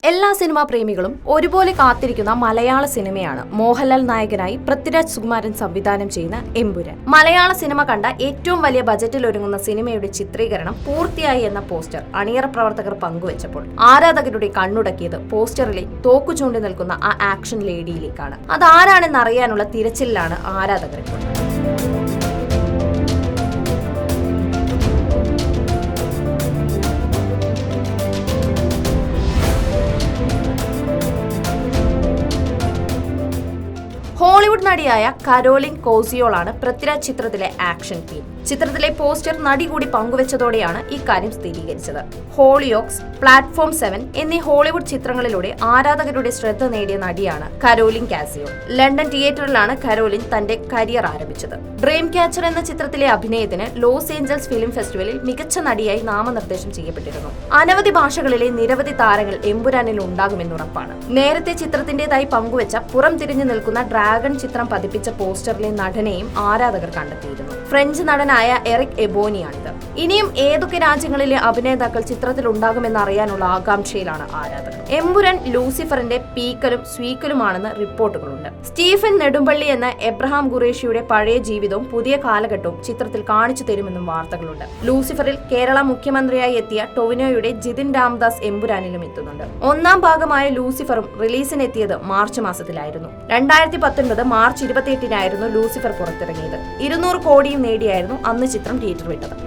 എല്ലാ സിനിമാ പ്രേമികളും ഒരുപോലെ കാത്തിരിക്കുന്ന മലയാള സിനിമയാണ് മോഹൻലാൽ നായകനായി പൃഥ്വിരാജ് സുകുമാരൻ സംവിധാനം ചെയ്യുന്ന എമ്പുരാൻ. മലയാള സിനിമ കണ്ട ഏറ്റവും വലിയ ബജറ്റിൽ ഒരുങ്ങുന്ന സിനിമയുടെ ചിത്രീകരണം പൂർത്തിയായി എന്ന പോസ്റ്റർ അണിയറ പ്രവർത്തകർ പങ്കുവച്ചപ്പോൾ ആരാധകരുടെ കണ്ണുടക്കിയത് പോസ്റ്ററിലെ തോക്കു ചൂണ്ടി നിൽക്കുന്ന ആ ആക്ഷൻ ലേഡിയിലേക്കാണ്. അതാരാണെന്ന് അറിയാനുള്ള തിരച്ചിലാണ് ആരാധകർ ഇപ്പോൾ. ഹോളിവുഡ് നടിയായ കരോലിൻ കോസിയോളാണ് പൃഥ്വിരാജ് ചിത്രത്തിലെ ആക്ഷൻ ക്വീൻ. ചിത്രത്തിലെ പോസ്റ്റർ നടി കൂടി പങ്കുവച്ചതോടെയാണ് ഇക്കാര്യം സ്ഥിരീകരിച്ചത്. ഹോളിയോക്സ്, പ്ലാറ്റ്ഫോം 7 എന്നീ ഹോളിവുഡ് ചിത്രങ്ങളിലൂടെ ആരാധകരുടെ ശ്രദ്ധ നേടിയ നടിയാണ് കരോലിൻ കാസിയോ. ലണ്ടൻ തിയേറ്ററിലാണ് കരോലിൻ തന്റെ കരിയർ ആരംഭിച്ചത്. ഡ്രീം ക്യാച്ചർ എന്ന ചിത്രത്തിലെ അഭിനയത്തിന് ലോസ് ഏഞ്ചൽസ് ഫിലിം ഫെസ്റ്റിവലിൽ മികച്ച നടിയായി നാമനിർദ്ദേശം ചെയ്യപ്പെട്ടിരുന്നു. അനവധി ഭാഷകളിലെ നിരവധി താരങ്ങൾ എമ്പുരാനിൽ ഉണ്ടാകുമെന്നുറപ്പാണ്. നേരത്തെ ചിത്രത്തിന്റേതായി പങ്കുവച്ച പുറം തിരിഞ്ഞു നിൽക്കുന്ന ഡ്രാഗൺ ചിത്രം പതിപ്പിച്ച പോസ്റ്ററിലെ നടനെയും ആരാധകർ കണ്ടെത്തിയിരുന്നു. ഫ്രഞ്ച് നടനായ എറിക് എബോനിയാണിത്. ഇനിയും ഏതൊക്കെ രാജ്യങ്ങളിലെ അഭിനേതാക്കൾ ചിത്രത്തിൽ ഉണ്ടാകുമെന്ന് അറിയാനുള്ള ആകാംക്ഷയിലാണ് ആരാധകർ. എമ്പുരാൻ ലൂസിഫറിന്റെ പീക്കലും സ്വീക്കലുമാണെന്ന് റിപ്പോർട്ടുകളുണ്ട്. സ്റ്റീഫൻ നെടുമ്പള്ളി എന്ന എബ്രഹാം ഖുറേഷിയുടെ പഴയ ജീവിതവും പുതിയ കാലഘട്ടവും ചിത്രത്തിൽ കാണിച്ചു തരുമെന്നും വാർത്തകളുണ്ട്. ലൂസിഫറിൽ കേരള മുഖ്യമന്ത്രിയായി എത്തിയ ടൊവിനോയുടെ ജിതിൻ രാംദാസ് എമ്പുരാനിലും എത്തുന്നുണ്ട്. ഒന്നാം ഭാഗമായ ലൂസിഫറും റിലീസിനെത്തിയത് മാർച്ച് മാസത്തിലായിരുന്നു. 2019 മാർച്ച് 28-നായിരുന്നു ലൂസിഫർ പുറത്തിറങ്ങിയത്. 200 കോടിയും നേടിയായിരുന്നു അന്ന് ചിത്രം തിയേറ്റർ വിട്ടത്.